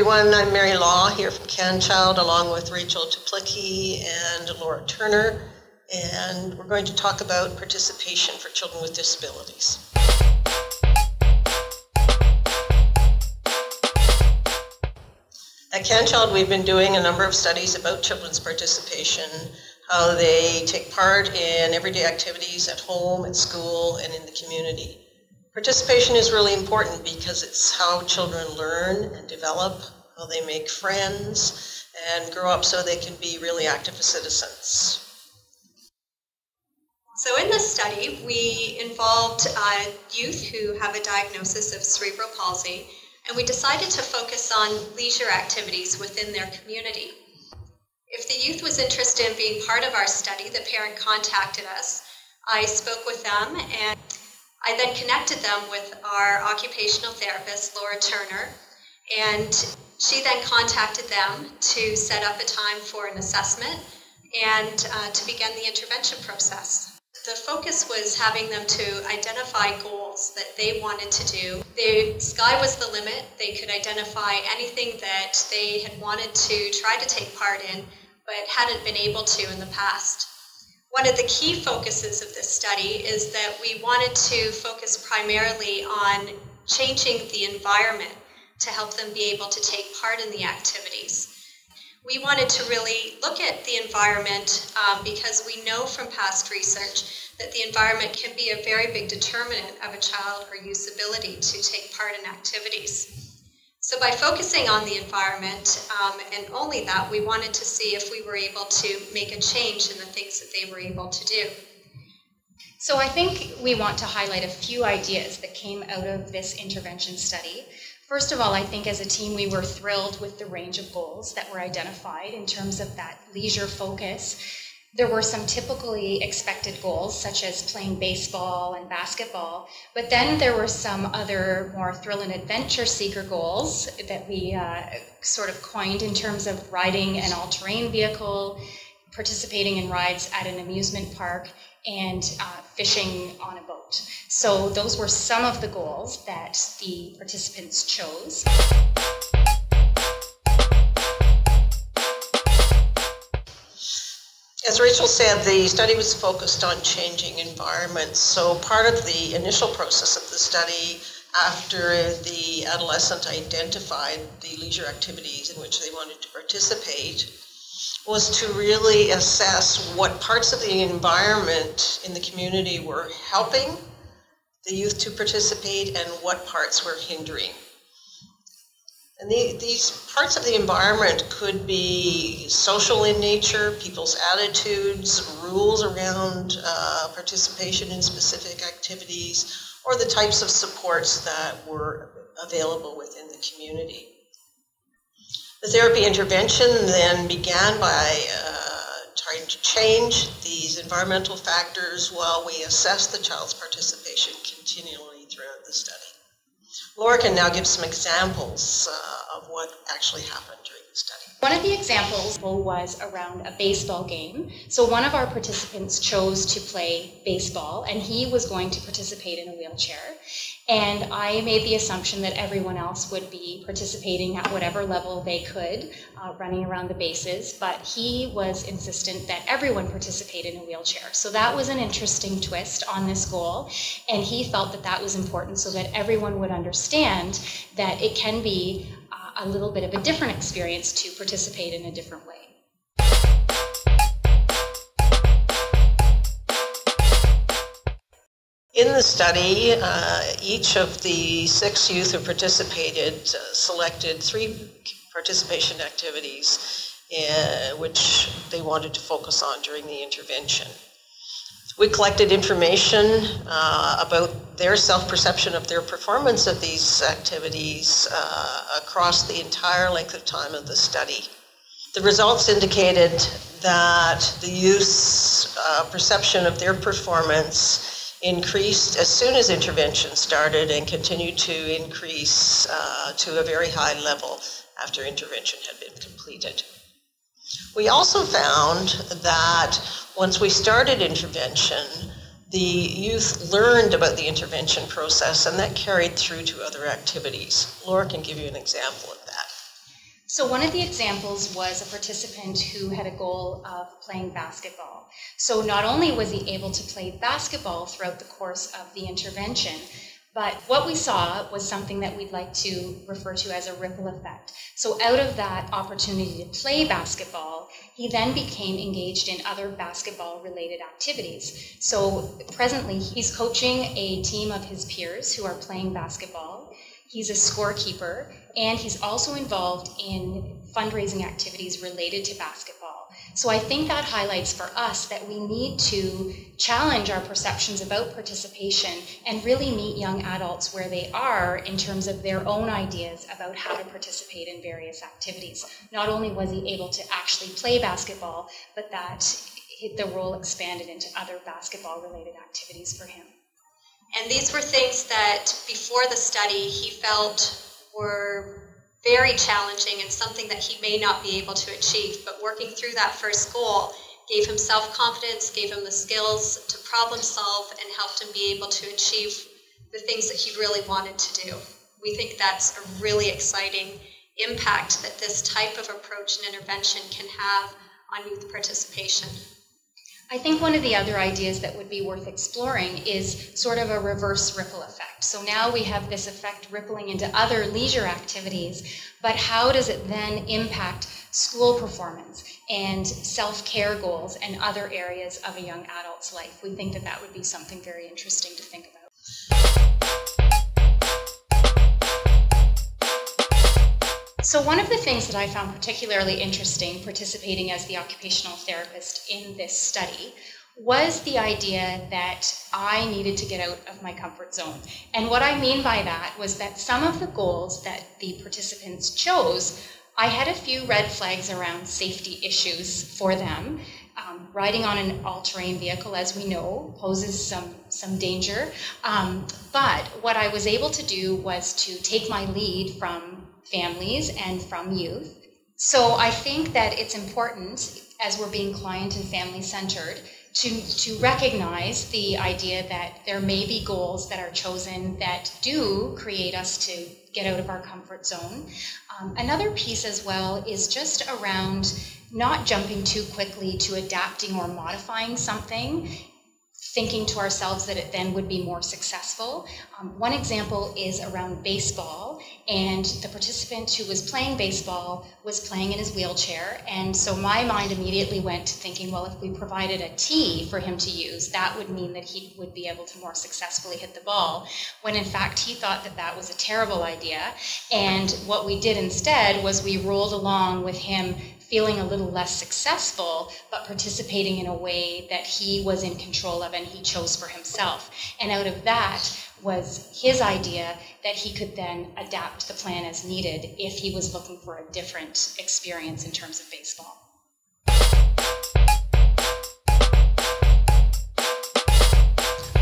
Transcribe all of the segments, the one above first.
everyone. I'm Mary Law here from CanChild, along with Rachel Tuplicki and Laura Turner, and we're going to talk about participation for children with disabilities. At CanChild, we've been doing a number of studies about children's participation, how they take part in everyday activities at home, at school, and in the community. Participation is really important because it's how children learn and develop, how they make friends, and grow up so they can be really active citizens. So in this study, we involved youth who have a diagnosis of cerebral palsy, and we decided to focus on leisure activities within their community. If the youth was interested in being part of our study, the parent contacted us. I spoke with them, and I then connected them with our occupational therapist, Laura Turner, and she then contacted them to set up a time for an assessment and to begin the intervention process. The focus was having them to identify goals that they wanted to do. The sky was the limit. They could identify anything that they had wanted to try to take part in, but hadn't been able to in the past. One of the key focuses of this study is that we wanted to focus primarily on changing the environment to help them be able to take part in the activities. We wanted to really look at the environment because we know from past research that the environment can be a very big determinant of a child or youth's ability to take part in activities. So by focusing on the environment, and only that, we wanted to see if we were able to make a change in the things that they were able to do. So I think we want to highlight a few ideas that came out of this intervention study. First of all, I think as a team we were thrilled with the range of goals that were identified in terms of that leisure focus. There were some typically expected goals, such as playing baseball and basketball, but then there were some other more thrill and adventure seeker goals that we sort of coined in terms of riding an all-terrain vehicle, participating in rides at an amusement park, and fishing on a boat. So those were some of the goals that the participants chose. As Rachel said, the study was focused on changing environments. So part of the initial process of the study, after the adolescent identified the leisure activities in which they wanted to participate, was to really assess what parts of the environment in the community were helping the youth to participate and what parts were hindering. And these parts of the environment could be social in nature, people's attitudes, rules around participation in specific activities, or the types of supports that were available within the community. The therapy intervention then began by trying to change these environmental factors while we assess the child's participation continually throughout the study. Laura can now give some examples of what actually happened during the study. One of the examples was around a baseball game. So one of our participants chose to play baseball, and he was going to participate in a wheelchair. And I made the assumption that everyone else would be participating at whatever level they could, running around the bases, but he was insistent that everyone participate in a wheelchair. So that was an interesting twist on this goal, and he felt that that was important so that everyone would understand that it can be a little bit of a different experience to participate in a different way. In the study, each of the 6 youth who participated selected 3 participation activities which they wanted to focus on during the intervention. We collected information about their self-perception of their performance of these activities across the entire length of time of the study. The results indicated that the youth's perception of their performance increased as soon as intervention started and continued to increase to a very high level after intervention had been completed. We also found that once we started intervention, the youth learned about the intervention process, and that carried through to other activities. Laura can give you an example of that. So one of the examples was a participant who had a goal of playing basketball. So not only was he able to play basketball throughout the course of the intervention, but what we saw was something that we'd like to refer to as a ripple effect. So out of that opportunity to play basketball, he then became engaged in other basketball-related activities. So presently, he's coaching a team of his peers who are playing basketball. He's a scorekeeper, and he's also involved in fundraising activities related to basketball. So I think that highlights for us that we need to challenge our perceptions about participation and really meet young adults where they are in terms of their own ideas about how to participate in various activities. Not only was he able to actually play basketball, but that the role expanded into other basketball-related activities for him. And these were things that before the study he felt were very challenging and something that he may not be able to achieve. But working through that first goal gave him self-confidence, gave him the skills to problem solve, and helped him be able to achieve the things that he really wanted to do. We think that's a really exciting impact that this type of approach and intervention can have on youth participation. I think one of the other ideas that would be worth exploring is sort of a reverse ripple effect. So now we have this effect rippling into other leisure activities, but how does it then impact school performance and self-care goals and other areas of a young adult's life? We think that that would be something very interesting to think about. So one of the things that I found particularly interesting participating as the occupational therapist in this study was the idea that I needed to get out of my comfort zone. And what I mean by that was that some of the goals that the participants chose, I had a few red flags around safety issues for them. Riding on an all-terrain vehicle, as we know, poses some danger. But what I was able to do was to take my lead from families and from youth. So I think that it's important, as we're being client and family centered, to recognize the idea that there may be goals that are chosen that do create us to get out of our comfort zone. Another piece as well is just around not jumping too quickly to adapting or modifying something, thinking to ourselves that it then would be more successful. One example is around baseball, and the participant who was playing baseball was playing in his wheelchair, and so my mind immediately went to thinking, well, if we provided a tee for him to use, that would mean that he would be able to more successfully hit the ball, when in fact he thought that that was a terrible idea. And what we did instead was we rolled along with him feeling a little less successful, but participating in a way that he was in control of and he chose for himself. And out of that was his idea that he could then adapt the plan as needed if he was looking for a different experience in terms of baseball.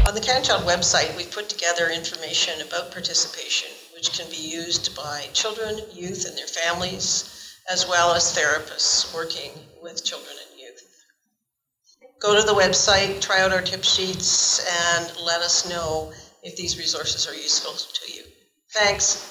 On the CanChild website, we've put together information about participation, which can be used by children, youth, and their families, as well as therapists working with children and youth. Go to the website, try out our tip sheets, and let us know if these resources are useful to you. Thanks.